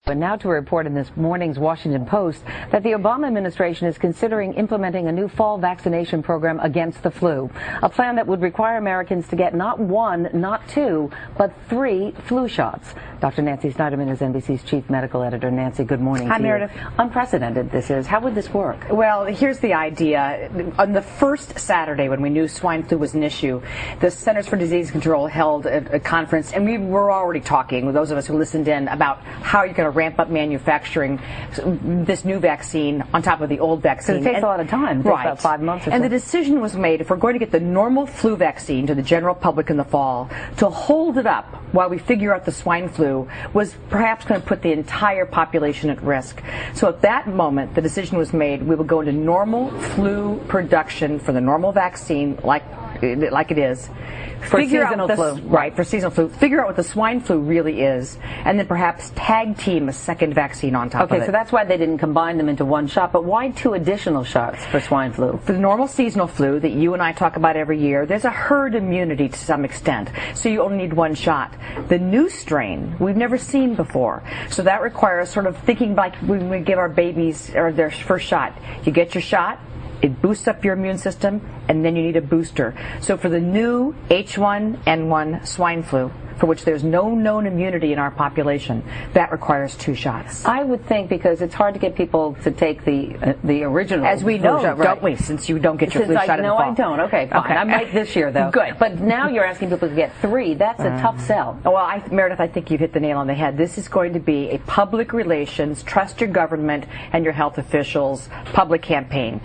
And now to report in this morning's Washington Post that the Obama administration is considering implementing a new fall vaccination program against the flu, a plan that would require Americans to get not one, not two, but 3 flu shots. Dr. Nancy Snyderman is NBC's chief medical editor. Nancy, good morning. Hi, Meredith. Unprecedented this is. How would this work? Well, here's the idea. On the first Saturday when we knew swine flu was an issue, the Centers for Disease Control held a conference, and we were already talking with those of us who listened in about how you're going to ramp up manufacturing this new vaccine on top of the old vaccine. Because it takes a lot of time. It takes about 5 months or so. And the decision was made, if we're going to get the normal flu vaccine to the general public in the fall, to hold it up while we figure out the swine flu was perhaps going to put the entire population at risk. So at that moment, the decision was made, we will go into normal flu production for the normal vaccine like it is. For seasonal flu. Right, for seasonal flu. Figure out what the swine flu really is, and then perhaps tag team a second vaccine on top of it. Okay, so that's why they didn't combine them into one shot, but why 2 additional shots for swine flu? For the normal seasonal flu that you and I talk about every year, there's a herd immunity to some extent, so you only need 1 shot. The new strain we've never seen before, so that requires sort of thinking like when we give our babies or their first shot. You get your shot, it boosts up your immune system, and then you need a booster. So for the new H1N1 swine flu, for which there's no known immunity in our population, that requires 2 shots. I would think because it's hard to get people to take the original. As we know, shot, don't we? Since you don't get your flu shot in the fall. No, I don't. Okay, fine. I might this year, though. Good. But now you're asking people to get 3. That's a tough sell. Well, Meredith, I think you've hit the nail on the head. This is going to be a public relations, trust your government and your health officials public campaign.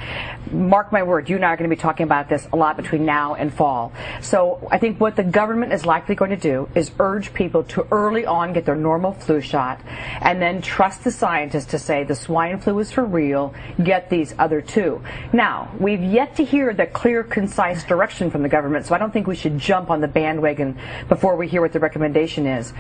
Mark my word, you and I are going to be talking about this a lot between now and fall. So I think what the government is likely going to do is urge people to early on get their normal flu shot and then trust the scientists to say the swine flu is for real, get these other 2. Now, we've yet to hear the clear, concise direction from the government, so I don't think we should jump on the bandwagon before we hear what the recommendation is.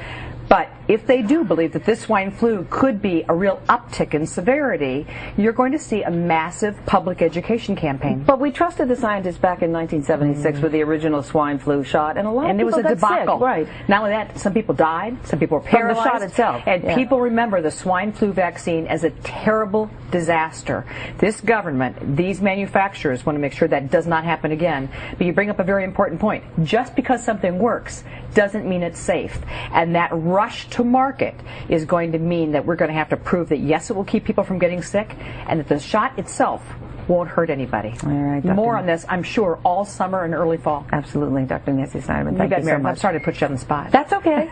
But if they do believe that this swine flu could be a real uptick in severity, you're going to see a massive public education campaign. But we trusted the scientists back in 1976 with the original swine flu shot, and a lot of people got sick. And it was a debacle. Right. Not only that, some people died, some people were paralyzed. From the shot itself. And people remember the swine flu vaccine as a terrible disaster. This government, these manufacturers want to make sure that does not happen again. But you bring up a very important point. Just because something works doesn't mean it's safe. And that rush to market is going to mean that we're going to have to prove that, yes, it will keep people from getting sick, and that the shot itself won't hurt anybody. All right, Dr. More on this, I'm sure, all summer and early fall. Absolutely, Dr. Nancy Snyderman. Thank you so much. much. I'm sorry to put you on the spot. That's okay.